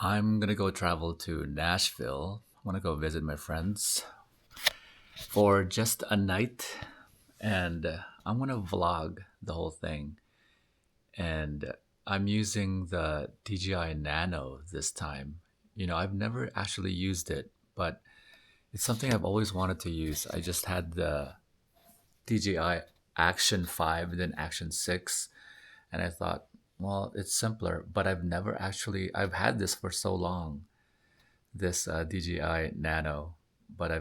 I'm gonna go travel to Nashville. I wanna go visit my friends for just a night, and I'm gonna vlog the whole thing. And I'm using the DJI Nano this time. I've never actually used it, but it's something I've always wanted to use. I just had the DJI Action 5 and then Action 6, and I thought, well, it's simpler, but I've had this for so long, this DJI Nano, but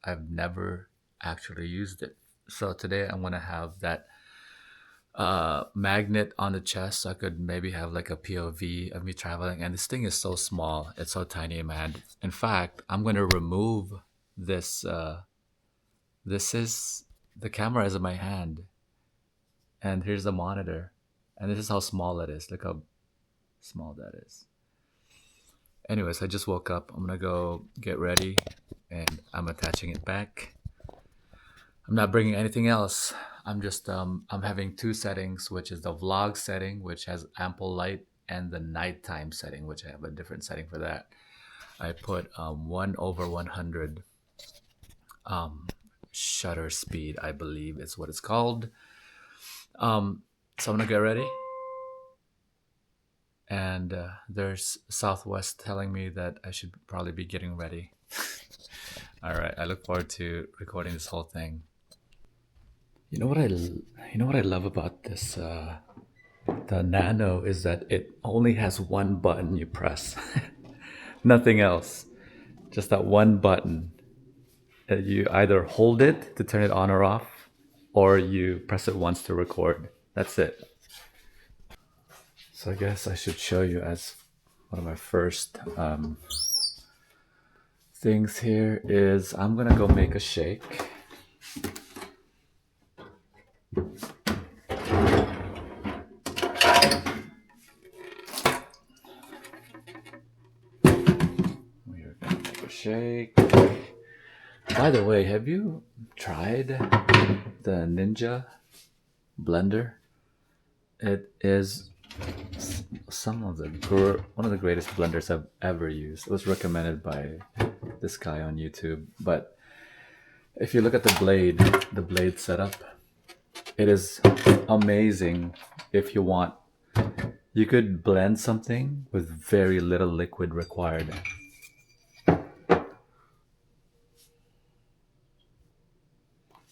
I've never actually used it. So today I'm gonna have that magnet on the chest, so I could maybe have like a POV of me traveling. And this thing is so small; it's so tiny in my hand. In fact, I'm gonna remove this. This is the camera is in my hand, and here's the monitor, and this is how small it is. Look how small that is. Anyways, I just woke up. I'm gonna go get ready, and I'm attaching it back. I'm not bringing anything else. I'm having two settings, which is the vlog setting, which has ample light, and the nighttime setting, which I have a different setting for that. I put 1/100 shutter speed, I believe is what it's called. So I'm gonna get ready, and there's Southwest telling me that I should probably be getting ready. All right, I look forward to recording this whole thing. You know what I love about this the Nano is that it only has one button you press, nothing else, just that one button. You either hold it to turn it on or off, or you press it once to record. That's it. So I guess I should show you as one of my first things here is I'm gonna go make a shake. We are gonna make a shake. By the way, have you tried the Ninja blender? It is one of the greatest blenders I've ever used. It was recommended by this guy on YouTube. But if you look at the blade setup, it is amazing. If you want, you could blend something with very little liquid required.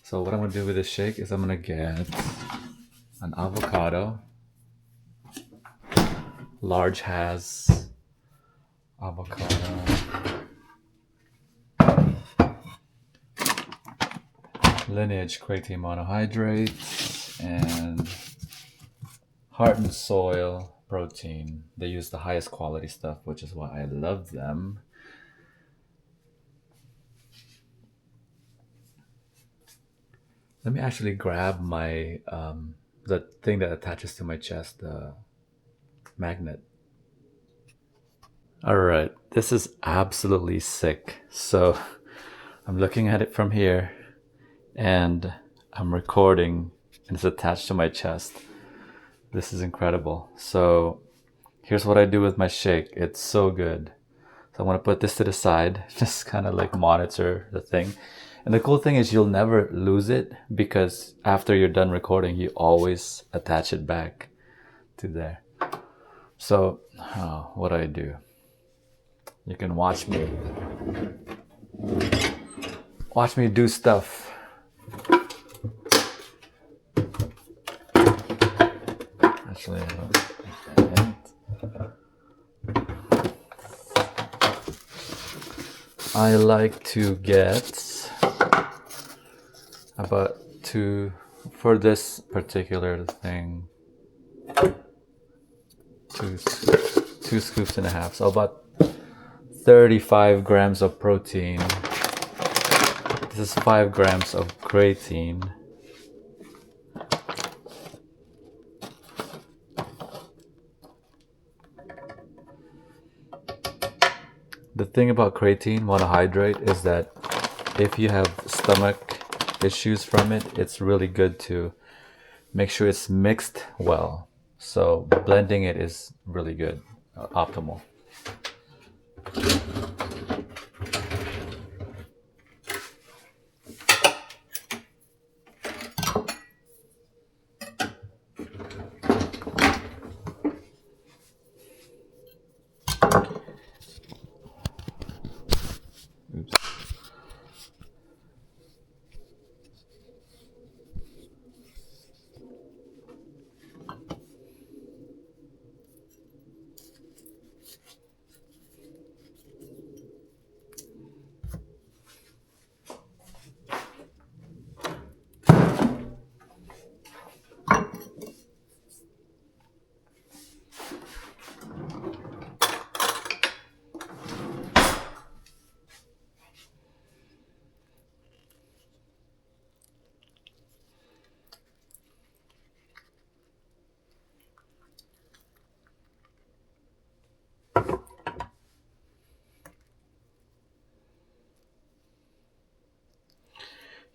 So what I'm gonna do with this shake is I'm gonna get an avocado. Large has avocado. Lineage creatine monohydrate and Heart and Soil protein. They use the highest quality stuff, which is why I love them. Let me actually grab my the thing that attaches to my chest, the magnet. All right, this is absolutely sick. So I'm looking at it from here, and I'm recording, and it's attached to my chest. This is incredible. So here's what I do with my shake. It's so good. So I want to put this to the side, just kind of like monitor the thing. And the cool thing is you'll never lose it, because after you're done recording, you always attach it back to there. So what do? You can watch me do stuff. Actually, I like to get about for this particular thing, two scoops and a half, so about 35 grams of protein. This is 5 grams of creatine. The thing about creatine monohydrate is that if you have stomach issues from it, it's really good to make sure it's mixed well. So blending it is really good, optimal.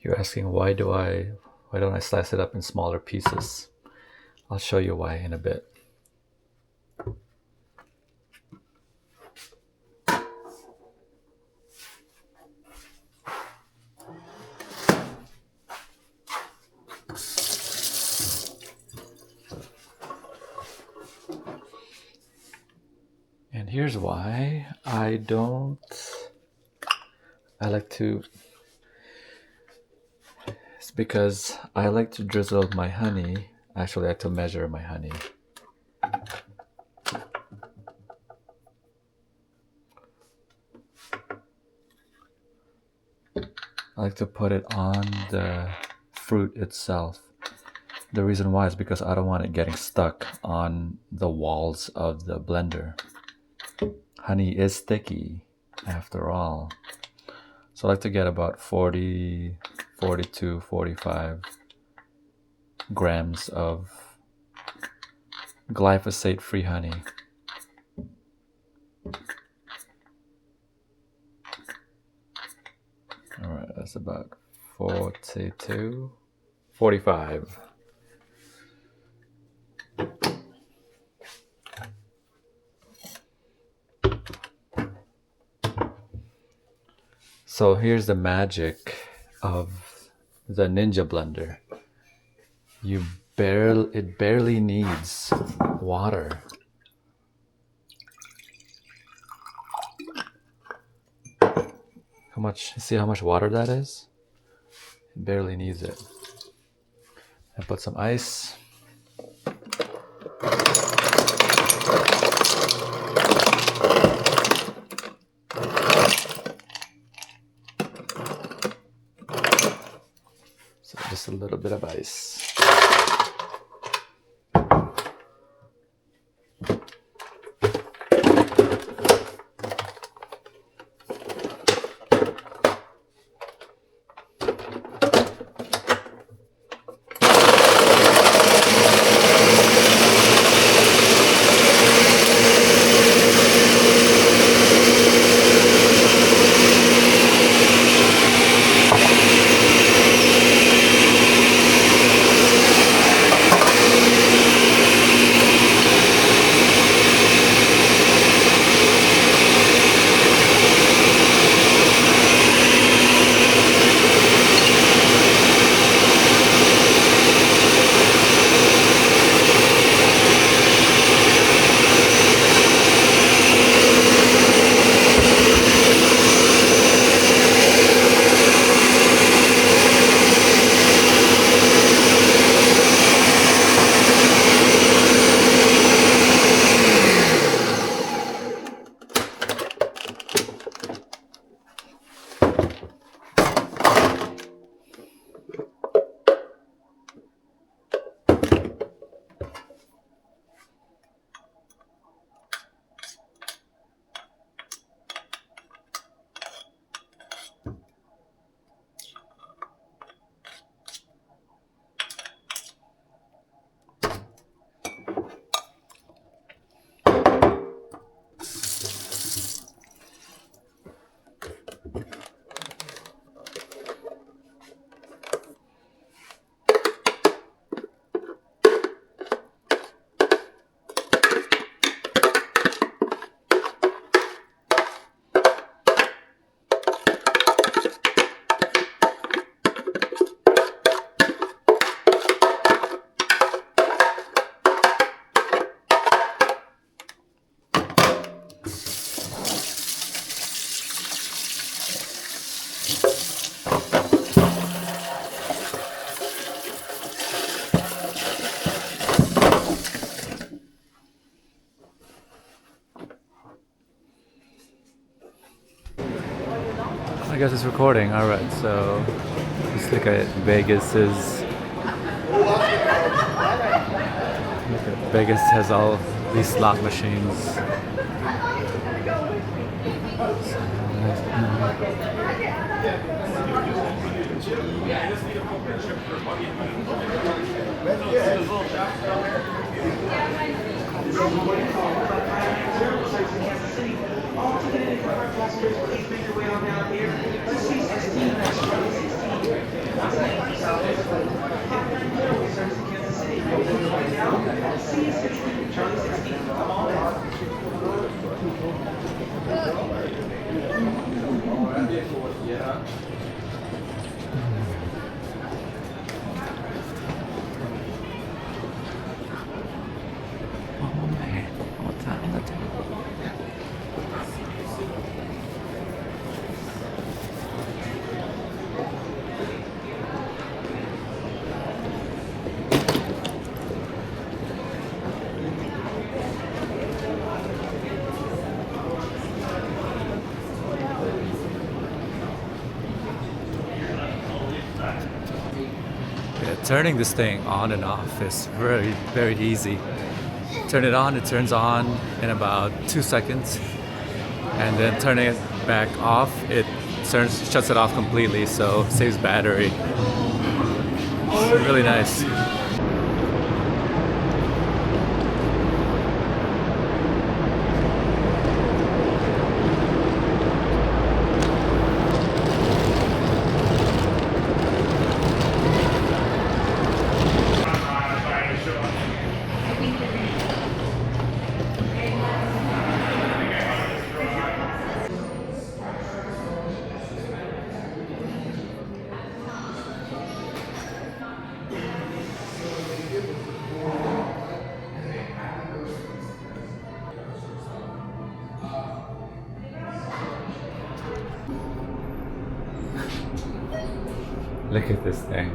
You're asking why don't I slice it up in smaller pieces? I'll show you why in a bit. And here's why I like to, it's because I like to drizzle my honey. Actually, I like to measure my honey. I like to put it on the fruit itself. The reason why is because I don't want it getting stuck on the walls of the blender. Honey is sticky after all. So I like to get about 40, 42, 45 grams of glyphosate-free honey. All right, that's about 42, 45. So here's the magic of the Ninja blender. It barely needs water. See how much water that is? It barely needs it. I put some ice. So just a little bit of ice. I guess it's recording. All right, so let's look at Vegas's. Vegas has all these slot machines. turning this thing on and off is very, very easy. Turn it on, it turns on in about 2 seconds. And then turning it back off, it shuts it off completely, so saves battery. It's really nice. Look at this thing.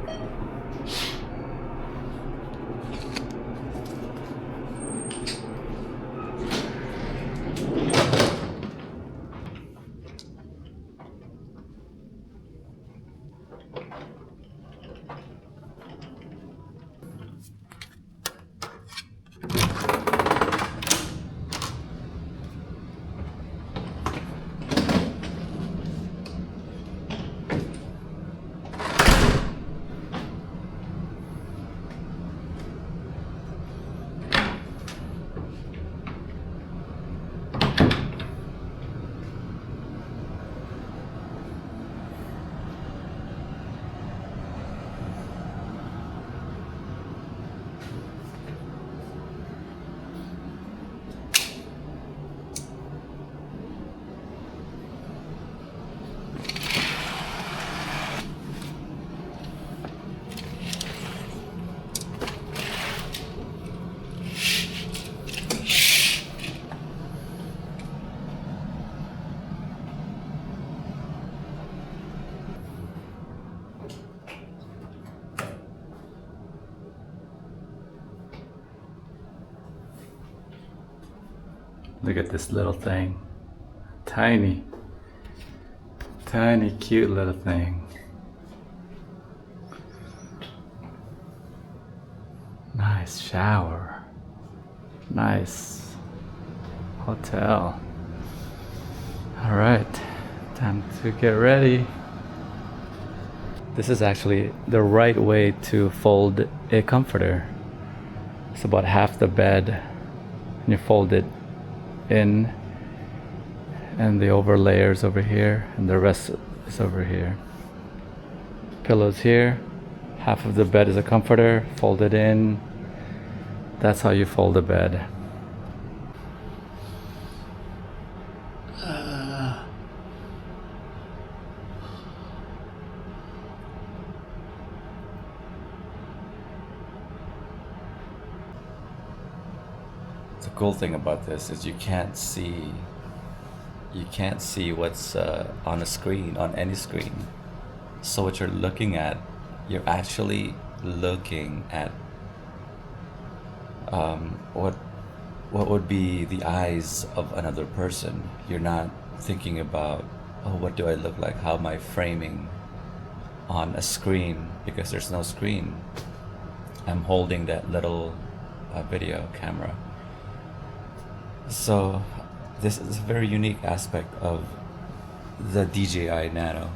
Look at this little thing. Tiny, tiny, cute little thing. Nice shower. Nice hotel. All right, time to get ready. This is actually the right way to fold a comforter. It's about half the bed, and you fold it in, and the overlay is over here, and the rest is over here. Pillows here, half of the bed is a comforter, fold it in. That's how you fold a bed. The cool thing about this is you can't see what's on a screen, on any screen. So what you're looking at, you're actually looking at what would be the eyes of another person. You're not thinking about, oh, what do I look like? How am I framing on a screen? Because there's no screen. I'm holding that little video camera. So this is a very unique aspect of the DJI Nano.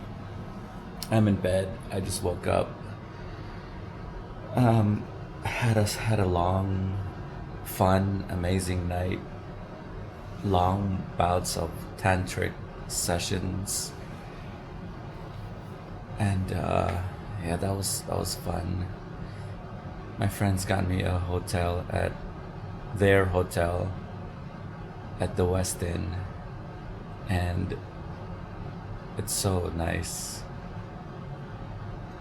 I'm in bed. I just woke up. Had a long, fun, amazing night. Long bouts of tantric sessions, and yeah, that was fun. My friends got me a hotel at their hotel at the West End, and it's so nice.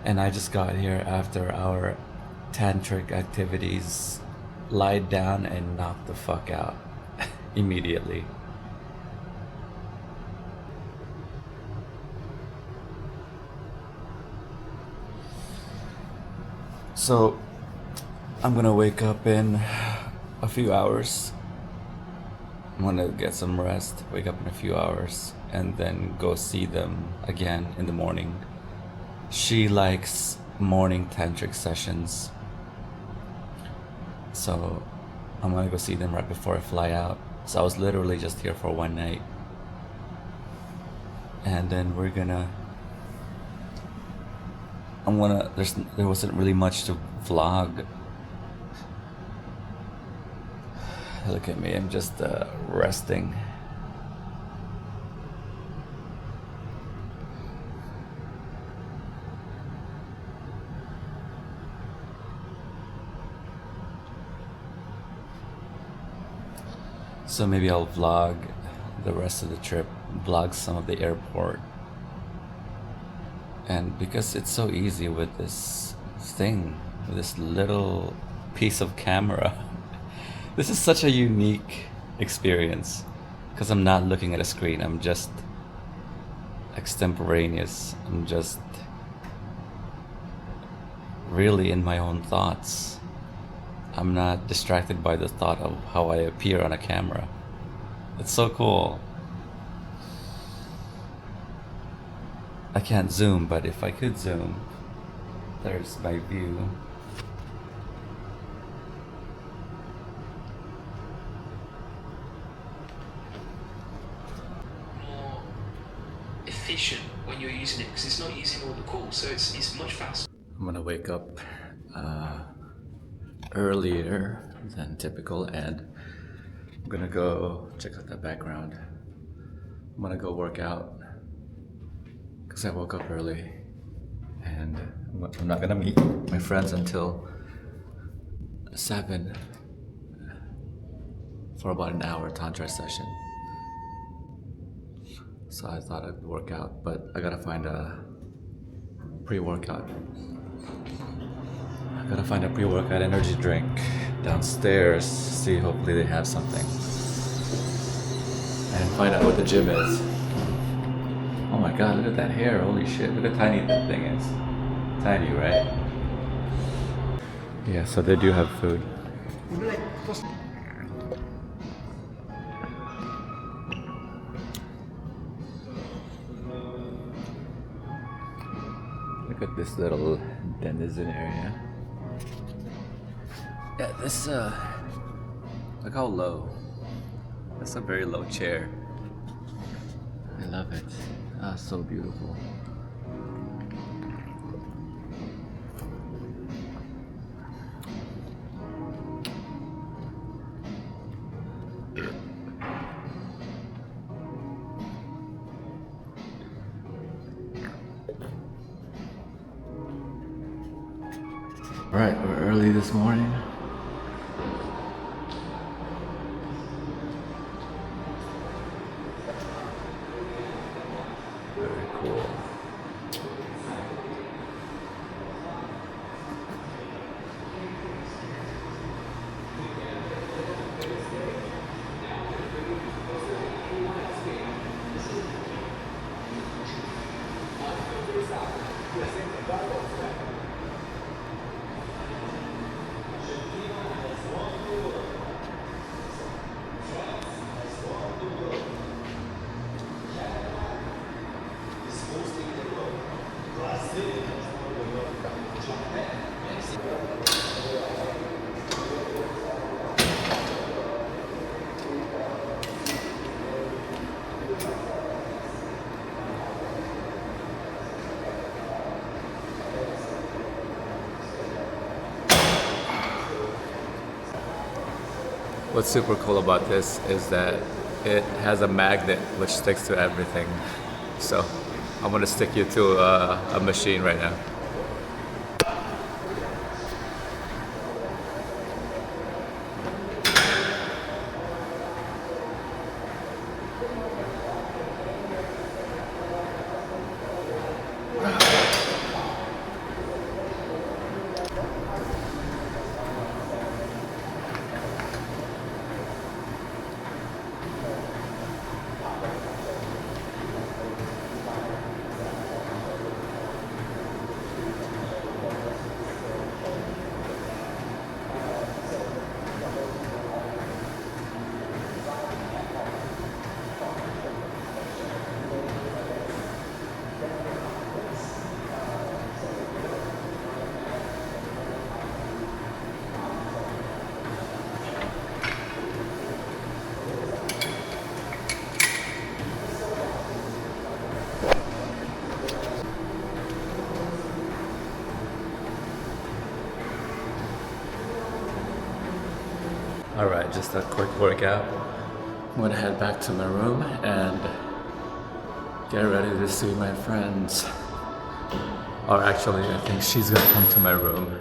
And I just got here after our tantric activities, lied down and knocked the fuck out immediately. So I'm gonna wake up in a few hours. I'm gonna get some rest, wake up in a few hours, and then go see them again in the morning. She likes morning tantric sessions. So I'm gonna go see them right before I fly out. So I was literally just here for one night. And then there wasn't really much to vlog. Look at me, I'm just resting. So maybe I'll vlog the rest of the trip, vlog some of the airport. And because it's so easy with this thing, with this little piece of camera, this is such a unique experience because I'm not looking at a screen, I'm just extemporaneous, I'm just really in my own thoughts. I'm not distracted by the thought of how I appear on a camera. It's so cool. I can't zoom, but if I could zoom, there's my view. More efficient when you're using it because it's not using all the calls, so it's much faster. I'm gonna wake up earlier than typical, and I'm gonna go check out that background. I'm gonna go work out because I woke up early, and I'm not gonna meet my friends until 7 for about an hour Tantra session. So I thought I'd work out, but I gotta find a pre-workout. I gotta find a pre-workout energy drink downstairs, see hopefully they have something. And find out what the gym is. Oh my god, look at that hair, holy shit, look how tiny that thing is. Tiny, right? Yeah, so they do have food. Look at this little denizen area. Yeah, this look how low. That's a very low chair. I love it. Ah, so beautiful. Right, we're early this morning. Very cool. What's super cool about this is that it has a magnet which sticks to everything. So I'm gonna stick you to a machine right now. just a quick workout. I'm gonna head back to my room and get ready to see my friends. Or actually, I think she's gonna come to my room.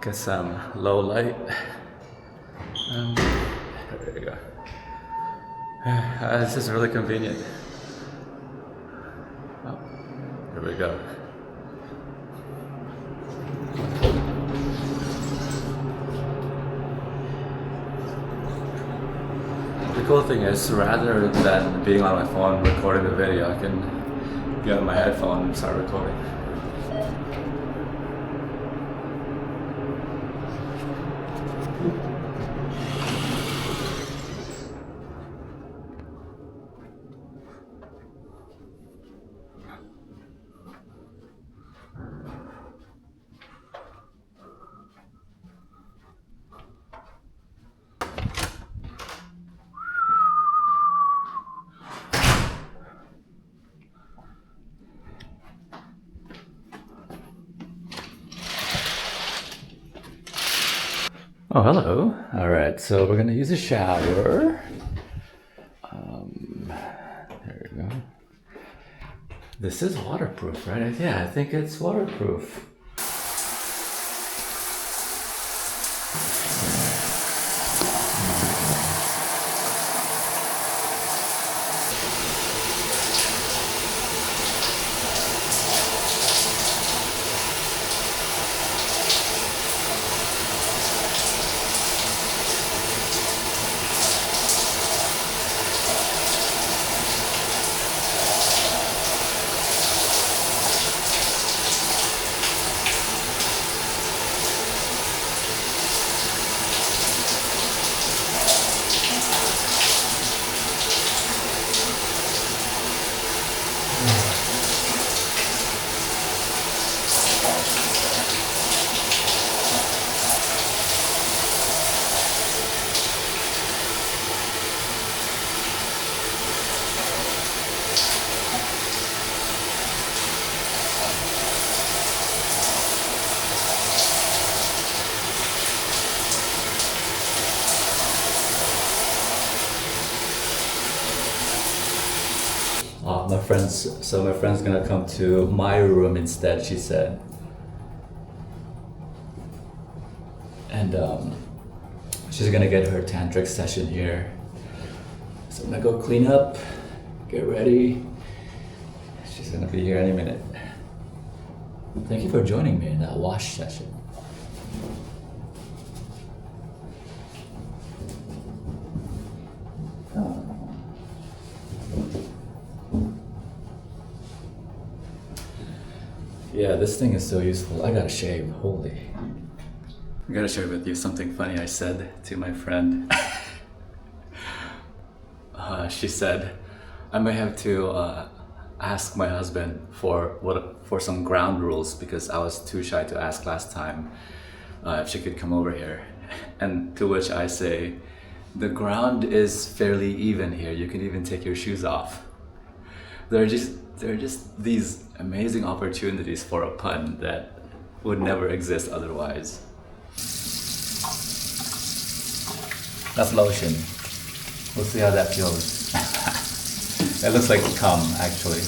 Get some low light. There you go. This is really convenient. Oh, here we go. The cool thing is, rather than being on my phone recording the video, I can get on my headphone and start recording. Oh, hello. All right, so we're gonna use a shower. There we go. This is waterproof, right? Yeah, I think it's waterproof. My friend's gonna come to my room instead, she said. And she's gonna get her tantric session here. So I'm gonna go clean up, get ready. She's gonna be here any minute. Thank you for joining me in that wash session. Yeah, this thing is so useful. I gotta shave, holy. I gotta share with you something funny I said to my friend. She said, I may have to ask my husband for some ground rules because I was too shy to ask last time if she could come over here. And to which I say, the ground is fairly even here. You can even take your shoes off. There are just these amazing opportunities for a pun that would never exist otherwise. That's lotion. We'll see how that feels. It looks like cum, actually.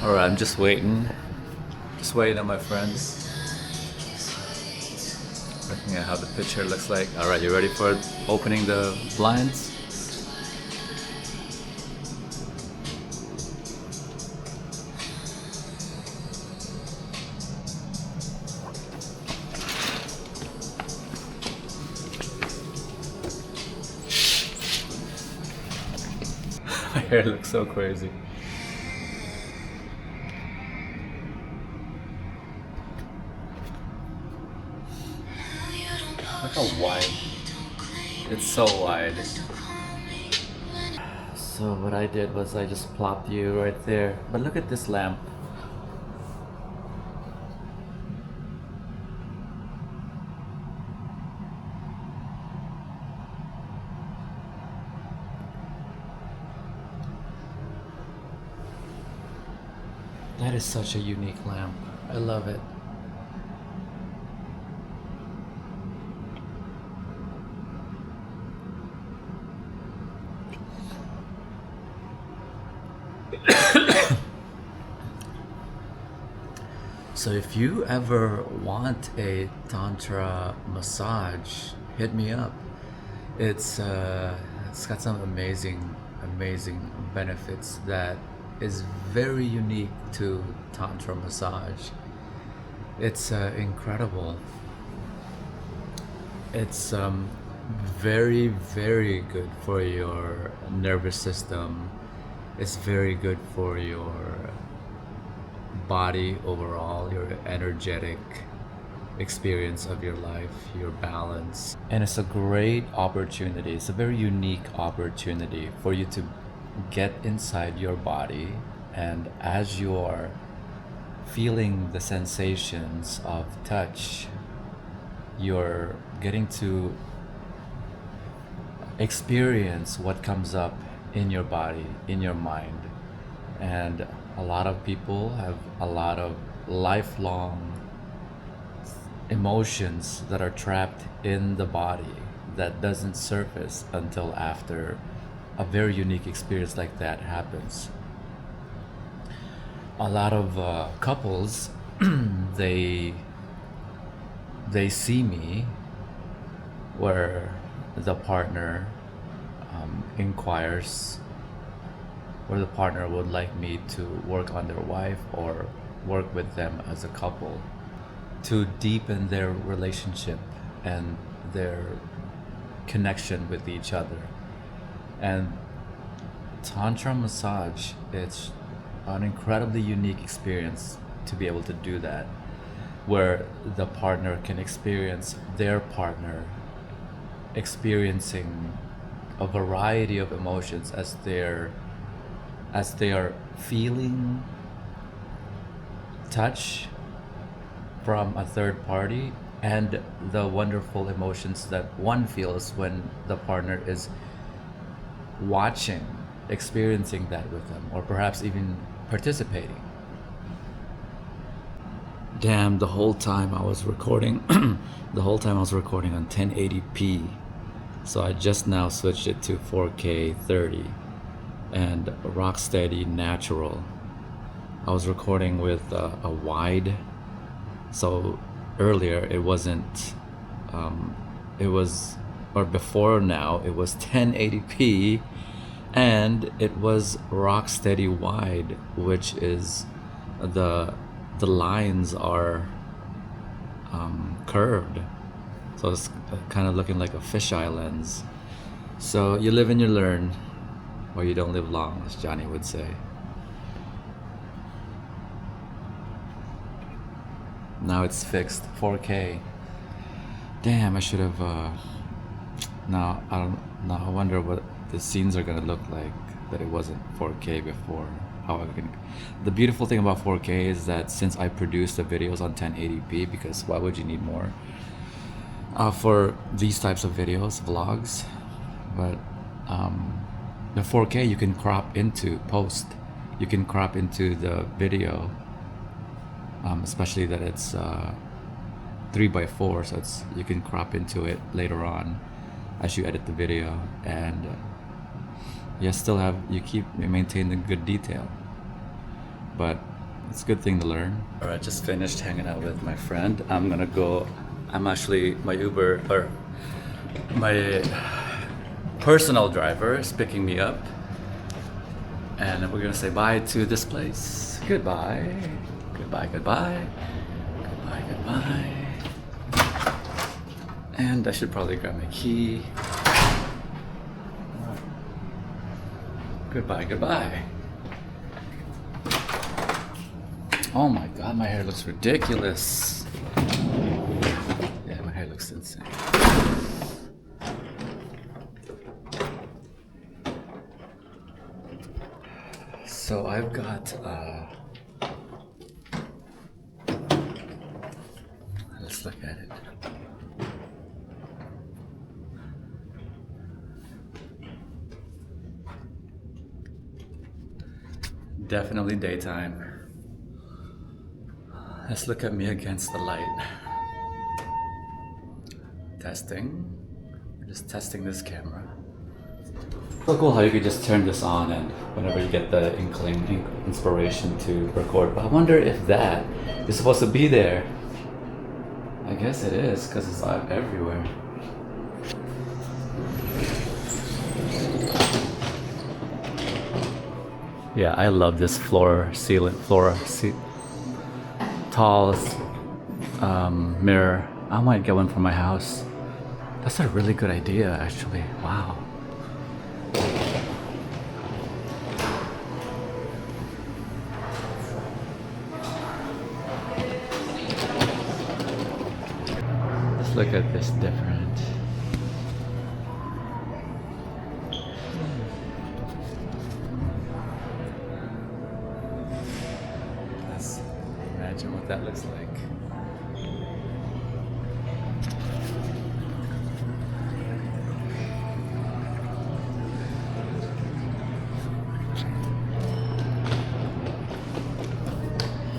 Alright, I'm just waiting. Just waiting on my friends. Looking at how the picture looks like. Alright, you ready for opening the blinds? My hair looks so crazy. Look how wide. It's so wide. So what I did was I just plopped you right there. But look at this lamp. That is such a unique lamp. I love it. So if you ever want a tantra massage, hit me up. It's got some amazing benefits that is very unique to tantra massage. It's incredible. It's very good for your nervous system. It's very good for your body overall, your energetic experience of your life, your balance. And it's a great opportunity. It's a very unique opportunity for you to get inside your body, and as you are feeling the sensations of touch, you're getting to experience what comes up in your body, in your mind. And a lot of people have a lot of lifelong emotions that are trapped in the body that doesn't surface until after a very unique experience like that happens. A lot of couples they they see me where the partner inquires, where the partner would like me to work on their wife or work with them as a couple to deepen their relationship and their connection with each other. And tantra massage, it's an incredibly unique experience to be able to do that, where the partner can experience their partner experiencing a variety of emotions as they are feeling touch from a third party, and the wonderful emotions that one feels when the partner is watching, experiencing that with them, or perhaps even participating. Damn, the whole time I was recording, the whole time I was recording on 1080p. So I just now switched it to 4K 30 and Rocksteady Natural. I was recording with a wide, so earlier it wasn't, it was, or before now, it was 1080p and it was Rocksteady wide, which is the lines are curved, so it's kind of looking like a fisheye lens. So you live and you learn, or you don't live long, as Johnny would say. Now it's fixed 4K. Damn, I should have. Now I don't. Now I wonder what the scenes are gonna look like that it wasn't 4K before. How I can. The beautiful thing about 4K is that since I produce the videos on 1080p, because why would you need more for these types of videos, vlogs? But the 4K you can crop into post. You can crop into the video, especially that it's 3x4, so it's you can crop into it later on as you edit the video, and you still have you maintain the good detail. But it's a good thing to learn. All right, just finished hanging out with my friend. I'm gonna go. I'm actually my Uber or my personal driver is picking me up, and we're gonna say bye to this place. Goodbye, goodbye, goodbye, goodbye, goodbye. And I should probably grab my key. Goodbye, goodbye. Oh my god, my hair looks ridiculous. Yeah, my hair looks insane. So I've got, let's look at it. Definitely daytime. Let's look at me against the light. Testing. We're just testing this camera. So cool how you could just turn this on and whenever you get the inspiration to record. But I wonder if that is supposed to be there. I guess it is because it's everywhere. Yeah, I love this tall mirror. I might get one for my house. That's a really good idea, actually. Wow. Let's look at this different. Let's imagine what that looks like.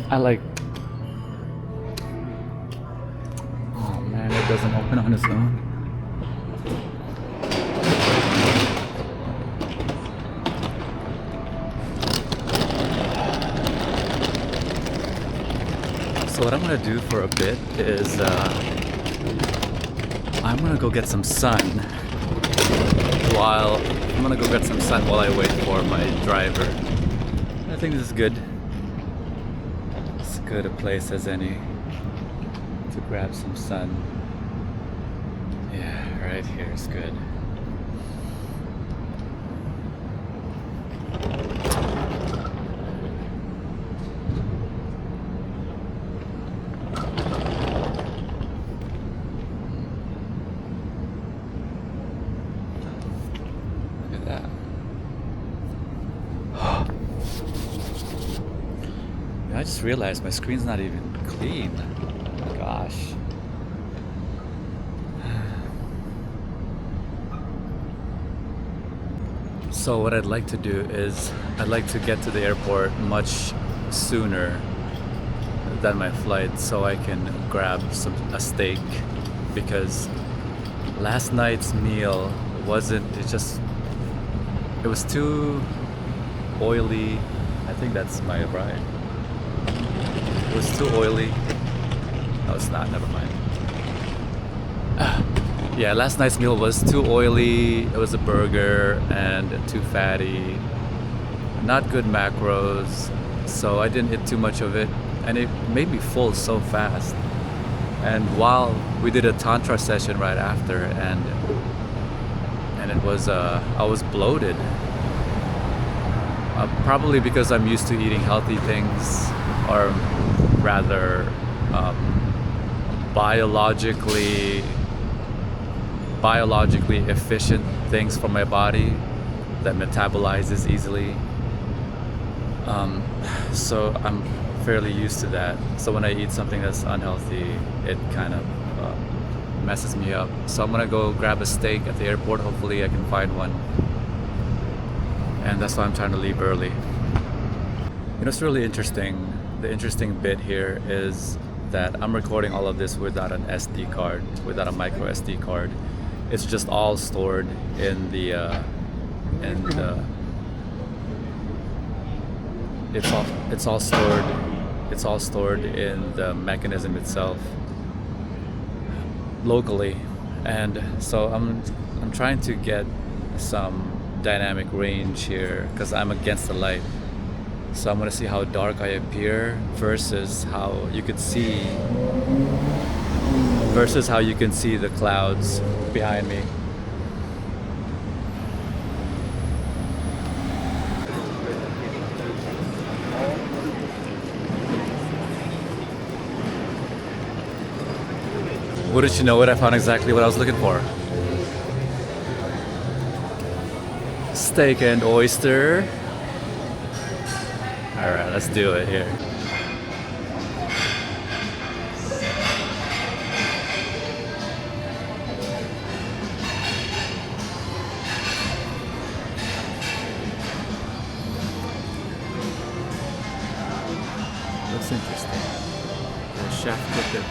I like. Oh man, it doesn't open on its own. So what I'm gonna do for a bit is I'm gonna go get some sun while I wait for my driver. I think this is good. It's as good a place as any to grab some sun. Yeah, right here is good. I just realized my screen's not even clean. Gosh. So what I'd like to do is I'd like to get to the airport much sooner than my flight so I can grab a steak, because last night's meal it was too oily. I think that's my ride. It was too oily. No, it's not. Never mind. Yeah, last night's meal was too oily. It was a burger and too fatty. Not good macros. So I didn't eat too much of it. And it made me full so fast. And while we did a Tantra session right after, and it was, I was bloated. Probably because I'm used to eating healthy things, or rather biologically efficient things for my body that metabolizes easily. So I'm fairly used to that. So when I eat something that's unhealthy, it kind of messes me up. So I'm gonna go grab a steak at the airport. Hopefully I can find one. And that's why I'm trying to leave early. You know, it's really interesting. The interesting bit here is that I'm recording all of this without an SD card, without a micro SD card. It's just all stored in the it's all stored in the mechanism itself locally. And so I'm trying to get some dynamic range here because I'm against the light. So I'm gonna see how dark I appear versus how you can see the clouds behind me. Wouldn't you know it, I found exactly what I was looking for. Steak and oyster. Alright, let's do it here. Looks interesting. chef cooked it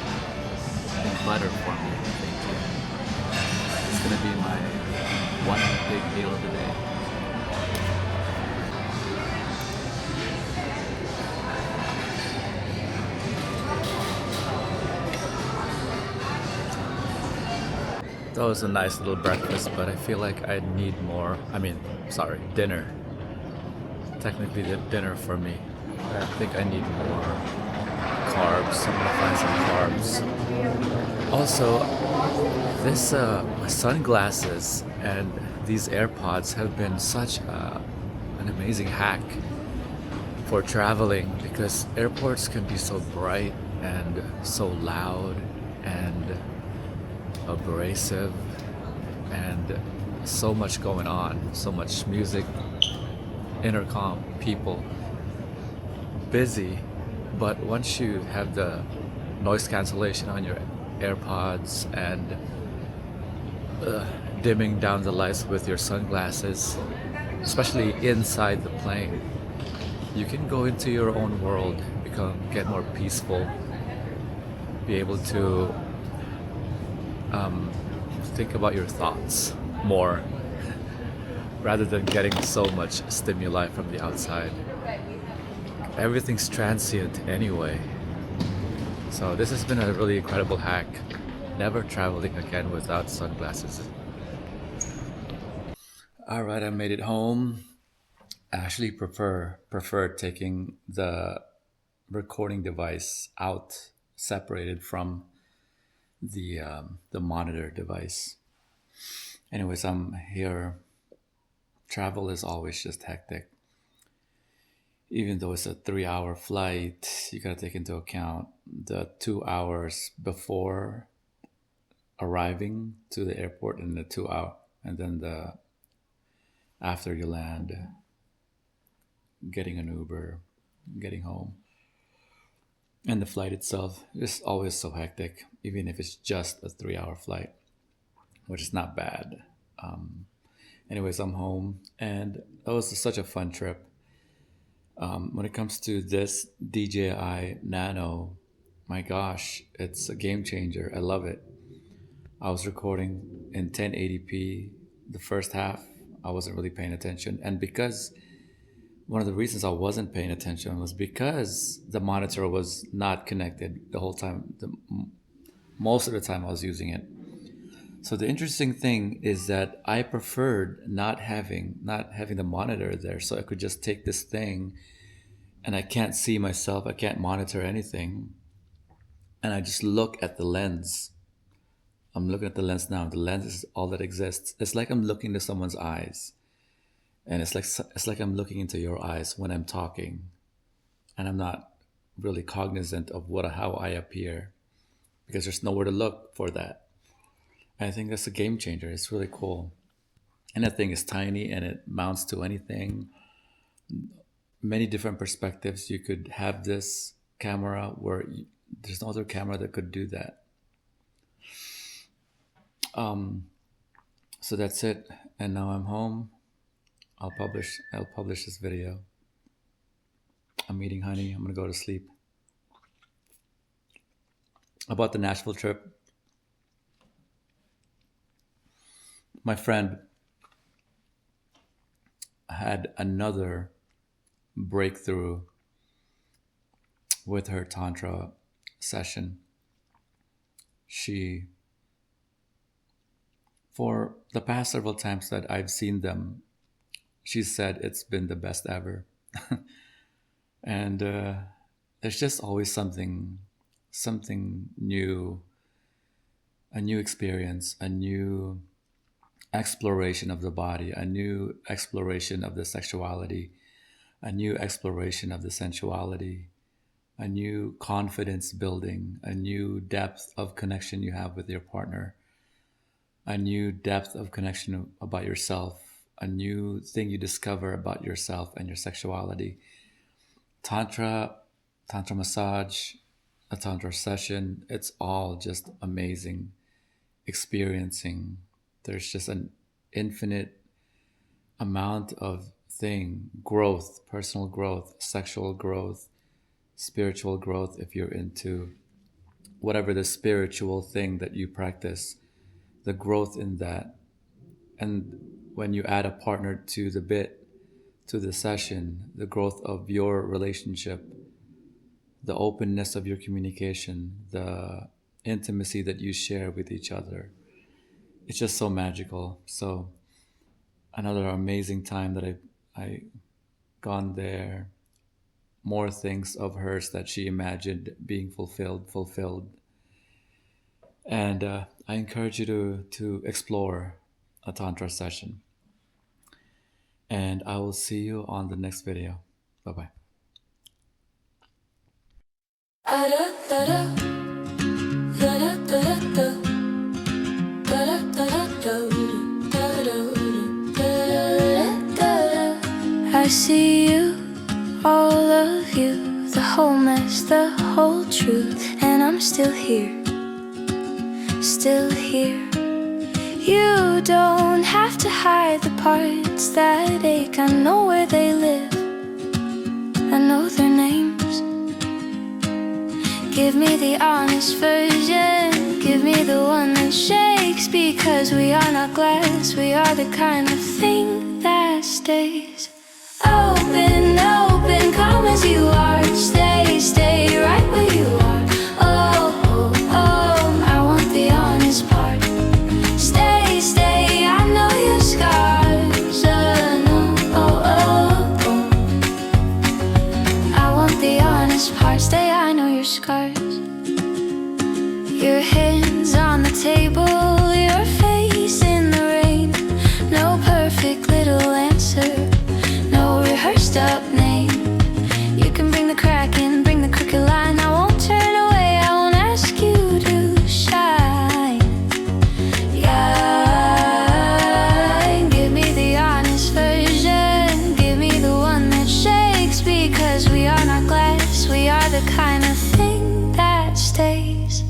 in butter for me. Thank you. It's gonna be my one big meal of the day. That was a nice little breakfast, but I feel like I need more. I mean, sorry, dinner. Technically, the dinner for me. I think I need more carbs. I'm gonna find some carbs. Also, this my sunglasses and these AirPods have been such an amazing hack for traveling because airports can be so bright and so loud and abrasive and so much going on, so much music, intercom, people, busy. But once you have the noise cancellation on your AirPods and dimming down the lights with your sunglasses, especially inside the plane, you can go into your own world, get more peaceful, be able to think about your thoughts more rather than getting so much stimuli from the outside. Everything's transient anyway. So this has been a really incredible hack. Never traveling again without sunglasses. All right, I made it home. I actually prefer taking the recording device out, separated from the monitor device. Anyways, I'm here. Travel is always just hectic. Even though it's a 3 hour flight, you gotta take into account the 2 hours before arriving to the airport and the 2 hour, and then the after you land, getting an Uber, getting home. And the flight itself is always so hectic, even if it's just a 3 hour flight, which is not bad. Um, Anyways, I'm home, and that was such a fun trip. When it comes to this DJI Nano, my gosh, it's a game changer. I love it. I was recording in 1080p the first half. I wasn't really paying attention, and because one of the reasons I wasn't paying attention was because the monitor was not connected the whole time. Most of the time I was using it. So the interesting thing is that I preferred not having the monitor there, so I could just take this thing and I can't see myself, I can't monitor anything, and I just look at the lens. I'm looking at the lens now. The lens is all that exists. It's like I'm looking into someone's eyes, and it's like I'm looking into your eyes when I'm talking, and I'm not really cognizant of how I appear because there's nowhere to look for that. I think that's a game changer. It's really cool. And that thing is tiny and it mounts to anything. Many different perspectives. You could have this camera where there's no other camera that could do that. So that's it. And now I'm home. I'll publish this video. I'm eating honey. I'm gonna go to sleep. About the Nashville trip, my friend had another breakthrough with her Tantra session. She, for the past several times that I've seen them, she said it's been the best ever. And there's just always something new, a new experience, a new exploration of the body, a new exploration of the sexuality, a new exploration of the sensuality, a new confidence building, a new depth of connection you have with your partner, a new depth of connection about yourself, a new thing you discover about yourself and your sexuality. Tantra massage, a Tantra session, it's all just amazing experiencing. There's just an infinite amount of growth, personal growth, sexual growth, spiritual growth if you're into whatever the spiritual thing that you practice, the growth in that. And when you add a partner to the bit, to the session, the growth of your relationship, the openness of your communication, the intimacy that you share with each other. It's just so magical. So another amazing time that I gone there. More things of hers that she imagined being fulfilled. And I encourage you to explore a tantra session. And I will see you on the next video. Bye bye. I see you, all of you, the whole mess, the whole truth, and I'm still here, still here. You don't have to hide the parts that ache. I know where they live, I know their names. Give me the honest version, give me the one that shakes, because we are not glass, we are the kind of thing that stays. Open, open, come as you are. Stay, stay right where you are. Oh, oh, oh, I want the honest part. Stay, stay, I know your scars. No, oh, oh, oh. I want the honest part. Stay, I know your scars. Your hands on the table, your face in the rain. No perfect little answer, rehearsed up name. You can bring the crack in, bring the crooked line. I won't turn away, I won't ask you to shine. Yeah, give me the honest version, give me the one that shakes, because we are not glass, we are the kind of thing that stays.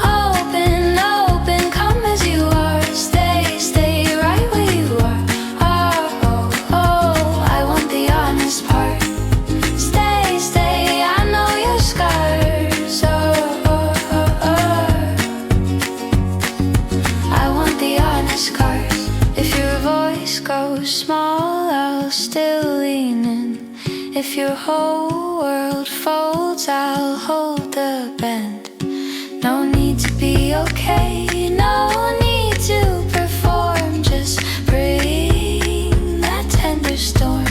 Open, open, come as you are. Stay, stay right where you are. Part. Stay, stay, I know your scars. Oh, oh, oh, oh. I want the honest scars. If your voice goes small, I'll still lean in. If your whole world folds, I'll hold the bend. No need to be okay, no need to perform. Just bring that tender storm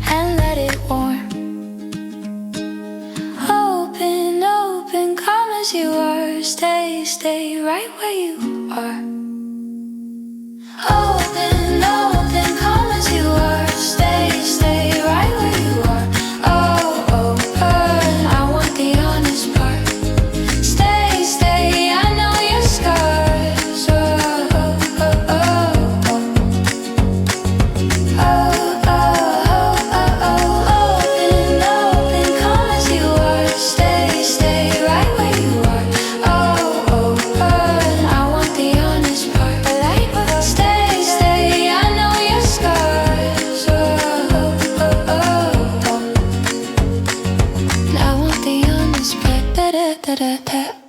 and let it warm. Open, open, come as you are. Stay, stay right where you are. Open, open, come as you are. Stay, stay right where you are. Oh, oh, burn, I want the honest part. Stay, stay, I know your scars. Oh, oh, oh, oh, oh. Oh, da da da.